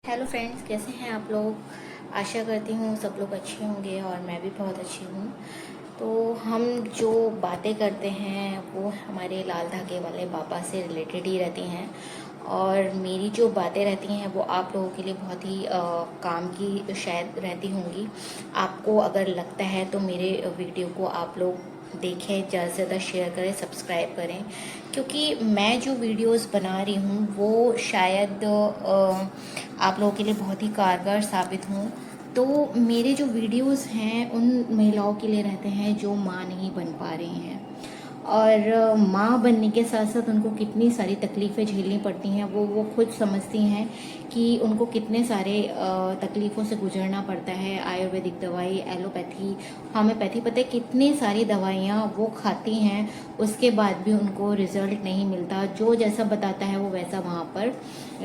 Hello friends, कैसे हैं आप लोग। आशा करती हूँ सब लोग अच्छे होंगे और मैं भी बहुत अच्छी हूँ। तो हम जो बातें करते हैं वो हमारे लाल धागे वाले बाबा से रिलेटेड ही रहती हैं। और मेरी जो बातें रहती हैं वो आप लोगों के लिए बहुत ही काम की शायद रहती होंगी। आपको अगर लगता है तो मेरे वीडियो को आप लोग देखें, ज़्यादा से ज़्यादा शेयर करें, सब्सक्राइब करें, क्योंकि मैं जो वीडियोस बना रही हूँ वो शायद आप लोगों के लिए बहुत ही कारगर साबित हों। तो मेरे जो वीडियोस हैं उन महिलाओं के लिए रहते हैं जो माँ नहीं बन पा रही हैं। और माँ बनने के साथ साथ उनको कितनी सारी तकलीफ़ें झेलनी पड़ती हैं वो खुद समझती हैं कि उनको कितने सारे तकलीफ़ों से गुजरना पड़ता है। आयुर्वेदिक दवाई, एलोपैथी, होम्योपैथी, पता है कितनी सारी दवाइयाँ वो खाती हैं, उसके बाद भी उनको रिज़ल्ट नहीं मिलता। जो जैसा बताता है वो वैसा वहाँ पर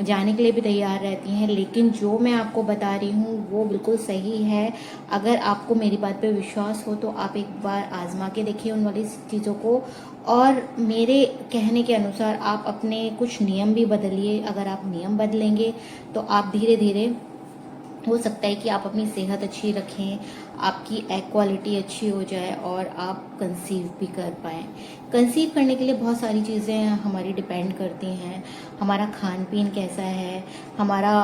जाने के लिए भी तैयार रहती हैं। लेकिन जो मैं आपको बता रही हूँ वो बिल्कुल सही है। अगर आपको मेरी बात पे विश्वास हो तो आप एक बार आजमा के देखिए उन वाली चीज़ों को, और मेरे कहने के अनुसार आप अपने कुछ नियम भी बदलिए। अगर आप नियम बदलेंगे तो आप धीरे धीरे हो सकता है कि आप अपनी सेहत अच्छी रखें, आपकी एग क्वालिटी अच्छी हो जाए और आप कंसीव भी कर पाएँ। कंसीव करने के लिए बहुत सारी चीज़ें हमारी डिपेंड करती हैं। हमारा खान पीन कैसा है, हमारा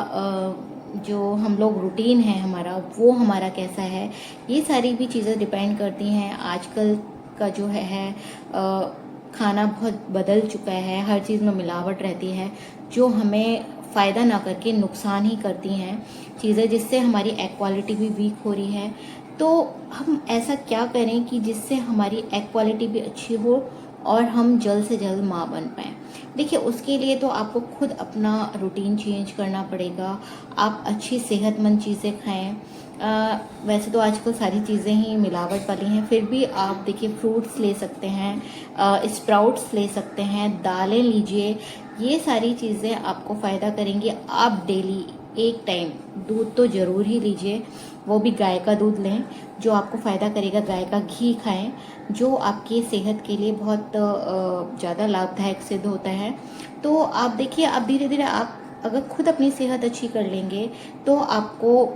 जो हम लोग रूटीन है हमारा वो हमारा कैसा है, ये सारी भी चीज़ें डिपेंड करती हैं। आजकल का जो है खाना बहुत बदल चुका है, हर चीज़ में मिलावट रहती है जो हमें फ़ायदा ना करके नुकसान ही करती हैं चीज़ें, जिससे हमारी एग क्वालिटी भी वीक हो रही है। तो हम ऐसा क्या करें कि जिससे हमारी एग क्वालिटी भी अच्छी हो और हम जल्द से जल्द माँ बन पाएँ। देखिए, उसके लिए तो आपको खुद अपना रूटीन चेंज करना पड़ेगा। आप अच्छी सेहतमंद चीज़ें खाएं। वैसे तो आजकल सारी चीज़ें ही मिलावट वाली हैं, फिर भी आप देखिए फ्रूट्स ले सकते हैं, स्प्राउट्स ले सकते हैं, दालें लीजिए। ये सारी चीज़ें आपको फ़ायदा करेंगी। आप डेली एक टाइम दूध तो ज़रूर ही लीजिए, वो भी गाय का दूध लें जो आपको फ़ायदा करेगा। गाय का घी खाएं जो आपकी सेहत के लिए बहुत ज़्यादा लाभदायक सिद्ध होता है। तो आप देखिए, आप धीरे धीरे आप अगर खुद अपनी सेहत अच्छी कर लेंगे तो आपको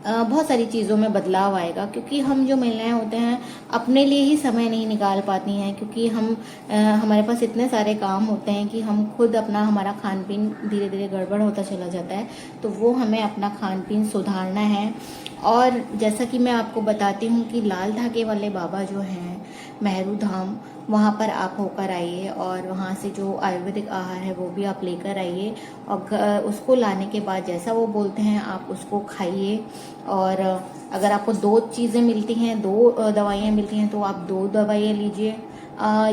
बहुत सारी चीज़ों में बदलाव आएगा। क्योंकि हम जो महिलाएं होते हैं अपने लिए ही समय नहीं निकाल पाती हैं, क्योंकि हमारे पास इतने सारे काम होते हैं कि हम खुद अपना हमारा खान पीन धीरे धीरे गड़बड़ होता चला जाता है। तो वो हमें अपना खान पीन सुधारना है। और जैसा कि मैं आपको बताती हूँ कि लाल धागे वाले बाबा जो हैं मेहरू धाम, वहाँ पर आप होकर आइए और वहाँ से जो आयुर्वेदिक आहार है वो भी आप लेकर आइए। और उसको लाने के बाद जैसा वो बोलते हैं आप उसको खाइए। और अगर आपको दो चीज़ें मिलती हैं, दो दवाइयाँ मिलती हैं तो आप दो दवाइयाँ लीजिए,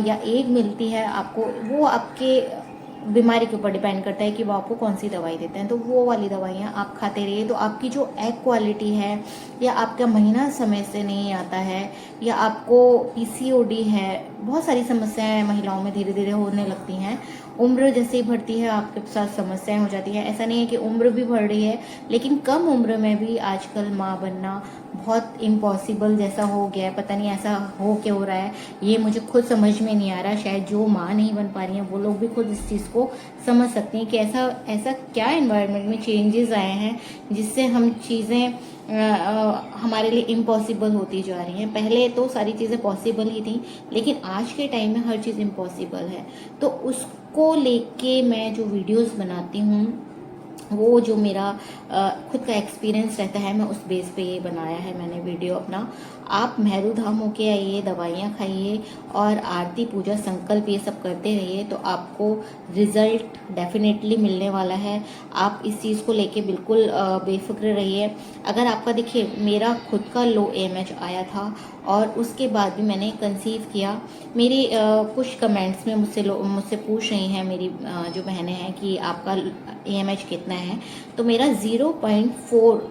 या एक मिलती है आपको, वो आपके बीमारी के ऊपर डिपेंड करता है कि वो आपको कौन सी दवाई देते हैं। तो वो वाली दवाइयाँ आप खाते रहिए। तो आपकी जो एग क्वालिटी है, या आपका महीना समय से नहीं आता है, या आपको पीसीओडी है, बहुत सारी समस्याएं महिलाओं में धीरे धीरे होने लगती हैं। उम्र जैसे ही बढ़ती है आपके साथ समस्याएं हो जाती हैं। ऐसा नहीं है कि उम्र भी बढ़ रही है, लेकिन कम उम्र में भी आजकल माँ बनना बहुत इम्पॉसिबल जैसा हो गया है। पता नहीं ऐसा हो क्या हो रहा है, ये मुझे खुद समझ में नहीं आ रहा। शायद जो माँ नहीं बन पा रही हैं वो लोग भी खुद इस चीज़ को समझ सकते हैं कि ऐसा ऐसा क्या एनवायरनमेंट में चेंजेस आए हैं जिससे हम चीज़ें हमारे लिए इम्पॉसिबल होती जा रही हैं। पहले तो सारी चीज़ें पॉसिबल ही थी, लेकिन आज के टाइम में हर चीज़ इम्पॉसिबल है। तो उसको लेके मैं जो वीडियोस बनाती हूँ वो जो मेरा खुद का एक्सपीरियंस रहता है, मैं उस बेस पे ये बनाया है मैंने वीडियो अपना। आप मेहरू धाम होके आइए, दवाइयाँ खाइए और आरती पूजा संकल्प ये सब करते रहिए, तो आपको रिजल्ट डेफिनेटली मिलने वाला है। आप इस चीज़ को लेके बिल्कुल बेफिक्र रहिए। अगर आपका, देखिए मेरा खुद का लो AMH आया था और उसके बाद भी मैंने कंसीव किया। मेरी कुछ कमेंट्स में मुझसे पूछ रही हैं मेरी जो बहनें हैं कि आपका AMH कितना है। तो मेरा 0.4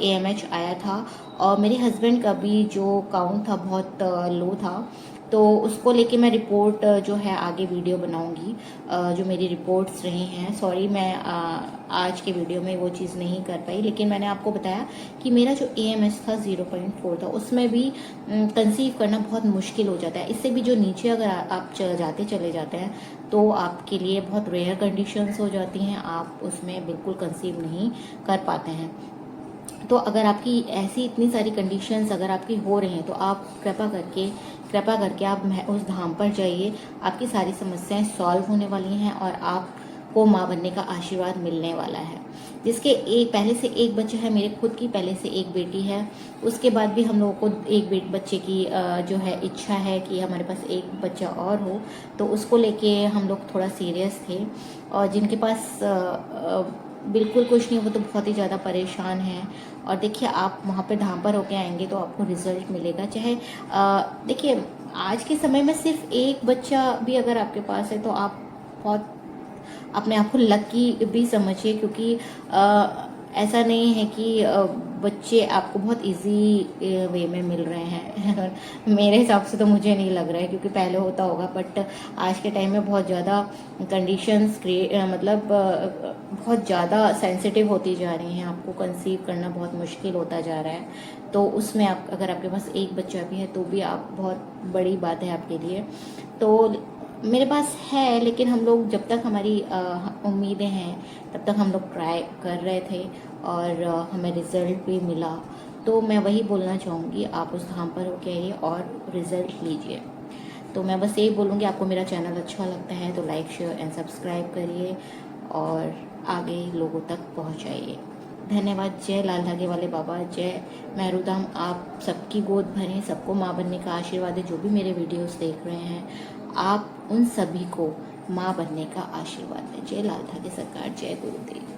AMH आया था। और मेरे हस्बैंड का भी जो काउंट था बहुत लो था। तो उसको लेके मैं रिपोर्ट जो है आगे वीडियो बनाऊंगी, जो मेरी रिपोर्ट्स रही हैं। सॉरी मैं आज के वीडियो में वो चीज़ नहीं कर पाई, लेकिन मैंने आपको बताया कि मेरा जो AMH था 0.4 था, उसमें भी कंसीव करना बहुत मुश्किल हो जाता है। इससे भी जो नीचे अगर आप चले जाते हैं तो आपके लिए बहुत रेयर कंडीशंस हो जाती हैं, आप उसमें बिल्कुल कंसीव नहीं कर पाते हैं। तो अगर आपकी ऐसी इतनी सारी कंडीशंस अगर आपकी हो रही हैं तो आप कृपा करके आप उस धाम पर जाइए। आपकी सारी समस्याएं सॉल्व होने वाली हैं और आपको माँ बनने का आशीर्वाद मिलने वाला है। जिसके एक पहले से एक बच्चा है, मेरे खुद की पहले से एक बेटी है, उसके बाद भी हम लोगों को एक बच्चे की जो है इच्छा है कि हमारे पास एक बच्चा और हो, तो उसको लेके हम लोग थोड़ा सीरियस थे। और जिनके पास बिल्कुल कुछ नहीं, वो तो बहुत ही ज़्यादा परेशान हैं। और देखिए आप वहाँ पे धाम पर होके आएंगे तो आपको रिजल्ट मिलेगा। चाहे देखिए आज के समय में सिर्फ एक बच्चा भी अगर आपके पास है तो आप बहुत अपने आप को लकी भी समझिए, क्योंकि ऐसा नहीं है कि बच्चे आपको बहुत इजी वे में मिल रहे हैं मेरे हिसाब से तो मुझे नहीं लग रहा है, क्योंकि पहले होता होगा, बट आज के टाइम में बहुत ज़्यादा कंडीशंस मतलब बहुत ज़्यादा सेंसिटिव होती जा रही हैं। आपको कंसीव करना बहुत मुश्किल होता जा रहा है, तो उसमें आप अगर आपके पास एक बच्चा भी है तो भी आप बहुत बड़ी बात है आपके लिए। तो मेरे पास है, लेकिन हम लोग जब तक हमारी उम्मीदें हैं तब तक हम लोग ट्राई कर रहे थे और हमें रिज़ल्ट भी मिला। तो मैं वही बोलना चाहूँगी, आप उस धाम पर होके आइए और रिज़ल्ट लीजिए। तो मैं बस यही बोलूँगी, आपको मेरा चैनल अच्छा लगता है तो लाइक शेयर एंड सब्सक्राइब करिए और आगे लोगों तक पहुँचाइए। धन्यवाद। जय लाल धागे वाले बाबा, जय मैरूधाम। आप सबकी गोद भरें, सबको माँ बनने का आशीर्वाद है। जो भी मेरे वीडियोस देख रहे हैं, आप उन सभी को माँ बनने का आशीर्वाद है। जय लाल धागे सरकार, जय गुरुदेव।